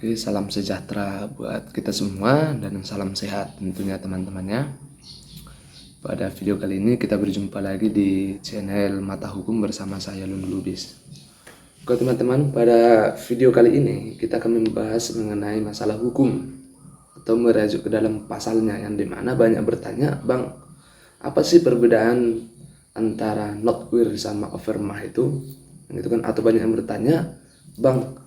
Oke, salam sejahtera buat kita semua dan salam sehat tentunya teman-temannya. Pada video kali ini kita berjumpa lagi di channel Mata Hukum bersama saya Lun Lubis. Oke teman-teman, pada video kali ini kita akan membahas mengenai masalah hukum atau merujuk ke dalam pasalnya, yang dimana banyak bertanya, Bang, apa sih perbedaan antara notwir sama overmah itu? Gitu kan? Atau banyak yang bertanya, Bang,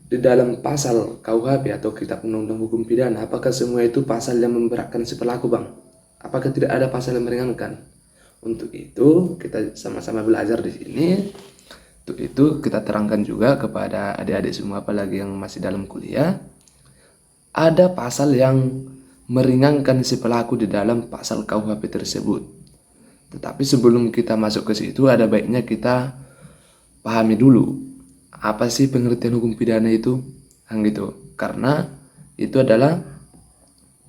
di dalam pasal KUHP atau Kitab Undang-Undang Hukum Pidana, apakah semua itu pasal yang memberatkan si pelaku, Bang? Apakah tidak ada pasal yang meringankan? Untuk itu kita sama-sama belajar di sini. Untuk itu kita terangkan juga kepada adik-adik semua, apalagi yang masih dalam kuliah, ada pasal yang meringankan si pelaku di dalam pasal KUHP tersebut. Tetapi sebelum kita masuk ke situ, ada baiknya kita pahami dulu apa sih pengertian hukum pidana itu, gitu. Karena itu adalah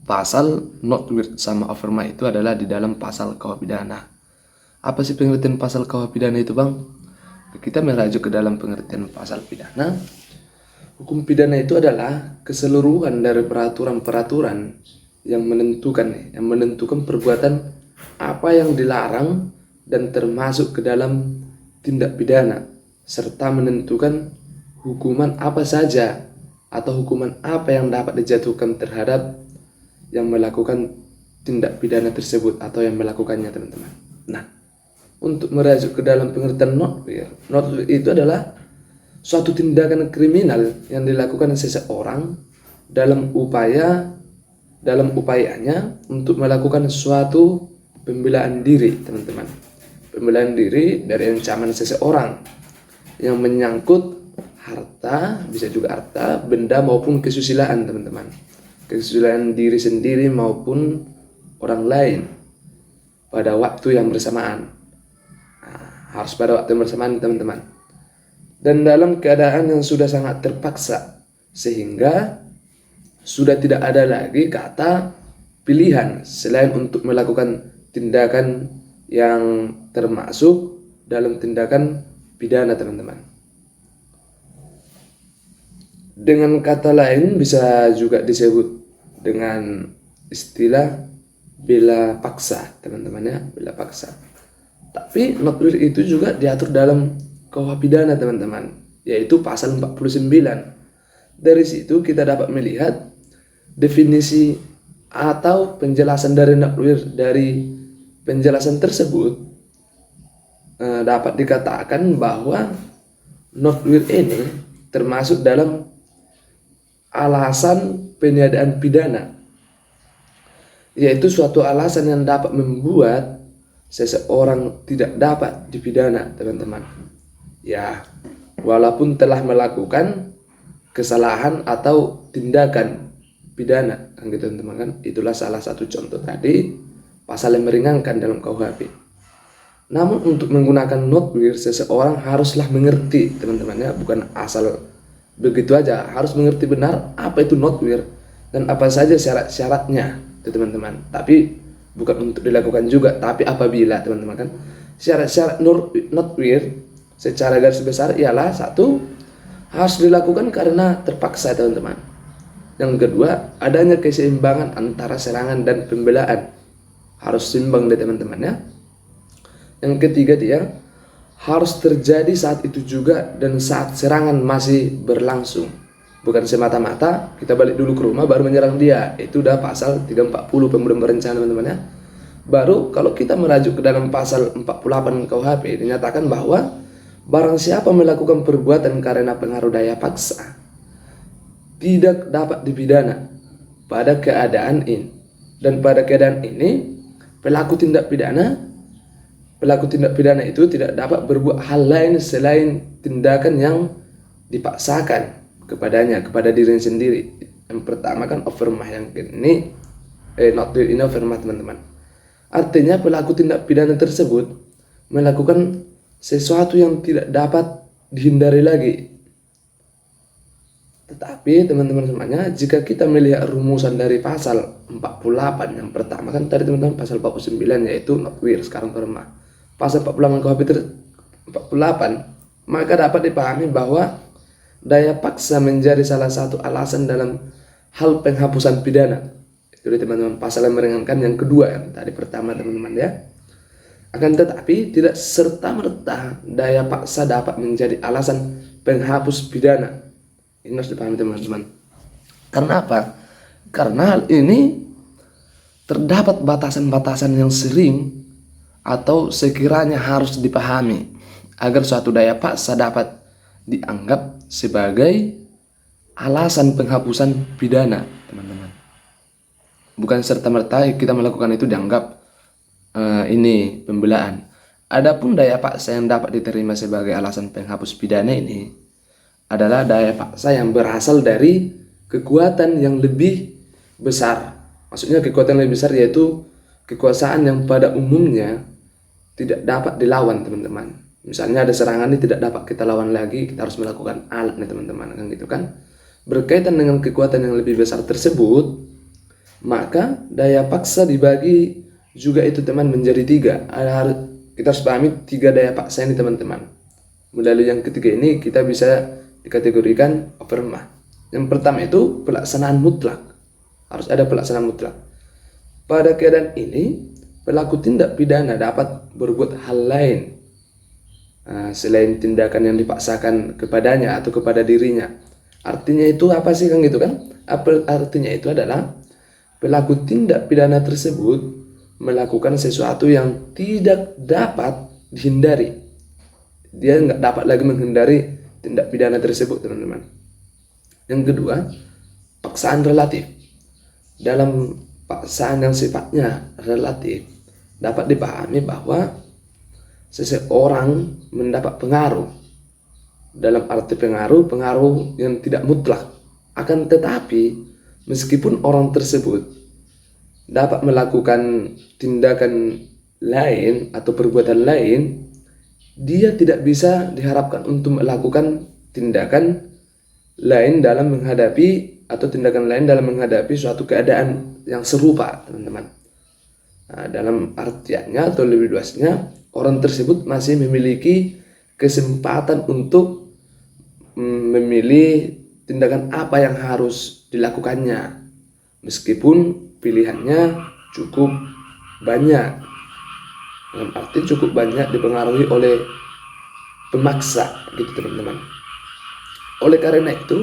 pasal notwir sama overmah itu adalah di dalam pasal KUH pidana. Apa sih pengertian pasal KUH pidana itu, Bang? Kita merujuk ke dalam pengertian pasal pidana. Hukum pidana itu adalah keseluruhan dari peraturan-peraturan yang menentukan perbuatan apa yang dilarang dan termasuk ke dalam tindak pidana, serta menentukan hukuman apa saja atau hukuman apa yang dapat dijatuhkan terhadap yang melakukan tindak pidana tersebut atau yang melakukannya, teman-teman. Nah, untuk merujuk ke dalam pengertian notwir itu adalah suatu tindakan kriminal yang dilakukan seseorang dalam upayanya untuk melakukan suatu pembelaan diri, teman-teman. Pembelaan diri dari ancaman seseorang yang menyangkut harta, bisa juga harta, benda maupun kesusilaan, teman-teman. Kesusilaan diri sendiri maupun orang lain pada waktu yang bersamaan. Nah, harus pada waktu yang bersamaan, teman-teman. Dan dalam keadaan yang sudah sangat terpaksa, sehingga sudah tidak ada lagi kata pilihan selain untuk melakukan tindakan yang termasuk dalam tindakan pidana, teman-teman. Dengan kata lain bisa juga disebut dengan istilah bela paksa, teman-teman ya, bela paksa. Tapi notwir itu juga diatur dalam KUH pidana, teman-teman, yaitu pasal 49. Dari situ kita dapat melihat definisi atau penjelasan dari notwir. Dari penjelasan tersebut dapat dikatakan bahwa notwir ini termasuk dalam alasan peniadaan pidana, yaitu suatu alasan yang dapat membuat seseorang tidak dapat dipidana, teman-teman. Ya, walaupun telah melakukan kesalahan atau tindakan pidana, gitu, teman-teman kan. Itulah salah satu contoh tadi pasal yang meringankan dalam KUHP. Namun untuk menggunakan notwir, seseorang haruslah mengerti, teman-teman ya, bukan asal begitu aja, harus mengerti benar apa itu notwir dan apa saja syarat-syaratnya, teman-teman. Tapi bukan untuk dilakukan juga, tapi apabila, teman-teman kan, syarat-syarat notwir secara garis besar ialah: satu, harus dilakukan karena terpaksa, teman-teman. Yang kedua, adanya keseimbangan antara serangan dan pembelaan, harus seimbang deh, teman-teman ya. Yang ketiga, dia harus terjadi saat itu juga dan saat serangan masih berlangsung, bukan semata-mata kita balik dulu ke rumah baru menyerang dia. Itu udah pasal 340 pembunuhan berencana, teman-teman ya. Baru kalau kita merujuk ke dalam pasal 48 KUHP, dinyatakan bahwa barang siapa melakukan perbuatan karena pengaruh daya paksa tidak dapat dipidana pada keadaan ini. Dan pada keadaan ini pelaku tindak pidana itu tidak dapat berbuat hal lain selain tindakan yang dipaksakan kepadanya, kepada dirinya sendiri. Yang pertama kan overmah, yang ini notwir ini overmah, teman-teman. Artinya pelaku tindak pidana tersebut melakukan sesuatu yang tidak dapat dihindari lagi. Tetapi teman-teman semuanya, jika kita melihat rumusan dari pasal 48 yang pertama kan tadi, teman-teman, pasal 49 yaitu notwir, sekarang overmah. Pasal 48 KUHP 48, maka dapat dipahami bahwa daya paksa menjadi salah satu alasan dalam hal penghapusan pidana. Itu teman-teman, pasal yang meringankan yang kedua yang tadi pertama teman-teman ya. Akan tetapi tidak serta-merta daya paksa dapat menjadi alasan penghapus pidana. Ini harus dipahami teman-teman. Karena apa? Karena hal ini terdapat batasan-batasan yang sering atau sekiranya harus dipahami agar suatu daya paksa dapat dianggap sebagai alasan penghapusan pidana, teman-teman. Bukan serta-merta kita melakukan itu dianggap ini pembelaan. Adapun daya paksa yang dapat diterima sebagai alasan penghapus pidana ini adalah daya paksa yang berasal dari kekuatan yang lebih besar. Maksudnya kekuatan yang lebih besar yaitu kekuasaan yang pada umumnya tidak dapat dilawan, teman-teman. Misalnya ada serangan ini tidak dapat kita lawan lagi, kita harus melakukan alat nih teman-teman, kan gitu kan. Berkaitan dengan kekuatan yang lebih besar tersebut, maka daya paksa dibagi juga itu teman menjadi tiga. Kita harus pahami tiga daya paksa ini teman-teman. Melalui yang ketiga ini kita bisa dikategorikan overmah. Yang pertama itu pelaksanaan mutlak. Harus ada pelaksanaan mutlak. Pada keadaan ini pelaku tindak pidana dapat berbuat hal lain selain tindakan yang dipaksakan kepadanya atau kepada dirinya. Artinya itu apa sih kan gitu kan? Artinya itu adalah pelaku tindak pidana tersebut melakukan sesuatu yang tidak dapat dihindari. Dia nggak dapat lagi menghindari tindak pidana tersebut, teman-teman. Yang kedua, paksaan relatif. Dalam paksaan yang sifatnya relatif, dapat dipahami bahwa seseorang mendapat pengaruh. Dalam arti pengaruh yang tidak mutlak. Akan tetapi, meskipun orang tersebut dapat melakukan tindakan lain atau perbuatan lain, dia tidak bisa diharapkan untuk melakukan tindakan lain dalam menghadapi suatu keadaan yang serupa, teman-teman. Dalam artiannya atau lebih luasnya, orang tersebut masih memiliki kesempatan untuk memilih tindakan apa yang harus dilakukannya, meskipun pilihannya cukup banyak. Dalam arti cukup banyak dipengaruhi oleh pemaksa gitu teman-teman. Oleh karena itu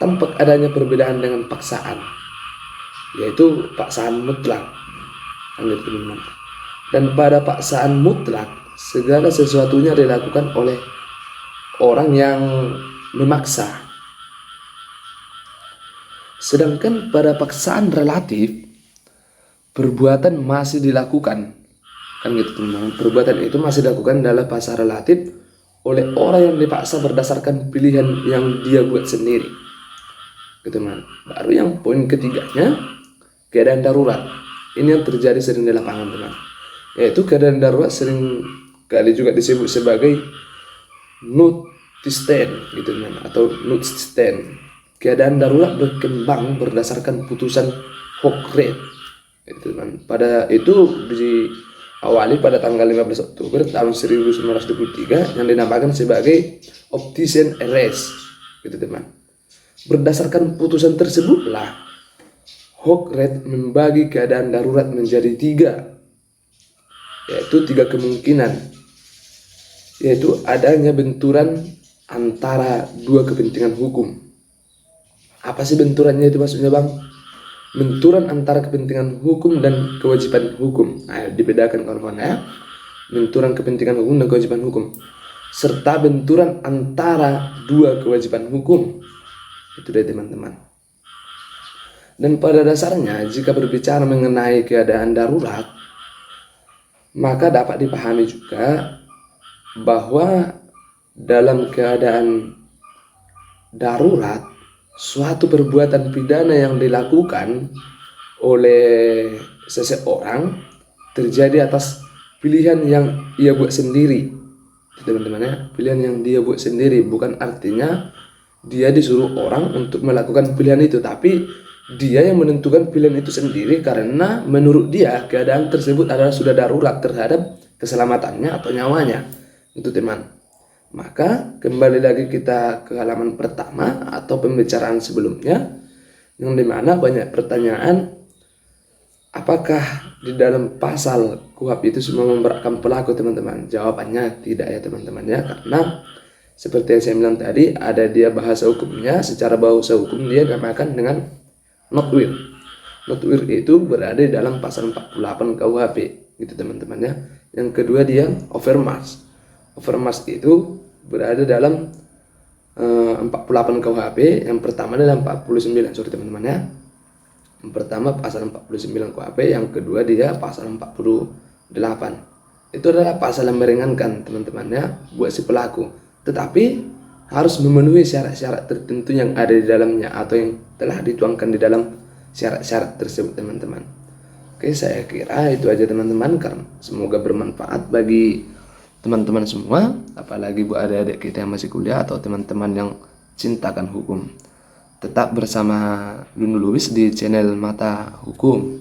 tampak adanya perbedaan dengan paksaan, yaitu paksaan mutlak gitu teman-teman. Dan pada paksaan mutlak segala sesuatunya dilakukan oleh orang yang memaksa. Sedangkan pada paksaan relatif perbuatan masih dilakukan, kan gitu teman-teman. Perbuatan itu masih dilakukan dalam pasal relatif oleh orang yang dipaksa berdasarkan pilihan yang dia buat sendiri, gitu teman. Baru yang poin ketiganya, keadaan darurat. Ini yang terjadi sering di lapangan teman. Yaitu keadaan darurat sering kali juga disebut sebagai notstand gitu teman, atau notstand. Keadaan darurat berkembang berdasarkan putusan Hockred. Pada itu diawali pada tanggal 15 Oktober tahun 1923 yang dinamakan sebagai Optician Arrest, gitu teman. Berdasarkan putusan tersebutlah Hockred membagi keadaan darurat menjadi tiga, yaitu tiga kemungkinan, yaitu adanya benturan antara dua kepentingan hukum. Apa sih benturannya itu maksudnya bang? Benturan antara kepentingan hukum dan kewajiban hukum. Dibedakan kawan-kawan ya. Benturan kepentingan hukum dan kewajiban hukum. Serta benturan antara dua kewajiban hukum. Itu deh teman-teman. Dan pada dasarnya jika berbicara mengenai keadaan darurat, maka dapat dipahami juga bahwa dalam keadaan darurat suatu perbuatan pidana yang dilakukan oleh seseorang terjadi atas pilihan yang ia buat sendiri, teman-teman ya. Pilihan yang dia buat sendiri bukan artinya dia disuruh orang untuk melakukan pilihan itu, tapi dia yang menentukan pilihan itu sendiri karena menurut dia keadaan tersebut adalah sudah darurat terhadap keselamatannya atau nyawanya, itu teman. Maka kembali lagi kita ke halaman pertama atau pembicaraan sebelumnya, yang dimana banyak pertanyaan, apakah di dalam pasal KUHP itu semua memberatkan pelaku, teman-teman? Jawabannya tidak ya teman-teman ya, karena seperti yang saya bilang tadi, ada dia bahasa hukumnya. Secara bahasa hukum dia dinamakan dengan not will. Not will itu berada di dalam pasal 48 KUHP gitu teman-teman ya. Yang kedua dia overmarch. Overmarch itu berada dalam 48 KUHP. Yang pertama adalah 49, sorry teman-teman ya. Yang pertama pasal 49 KUHP, yang kedua dia pasal 48. Itu adalah pasal yang meringankan teman-teman ya buat si pelaku, tetapi harus memenuhi syarat-syarat tertentu yang ada di dalamnya atau yang telah dituangkan di dalam syarat-syarat tersebut teman-teman. Oke, saya kira itu aja teman-teman, karena semoga bermanfaat bagi teman-teman semua, apalagi buat adik-adik kita yang masih kuliah atau teman-teman yang cintakan hukum. Tetap bersama Lun Lubis di channel Mata Hukum.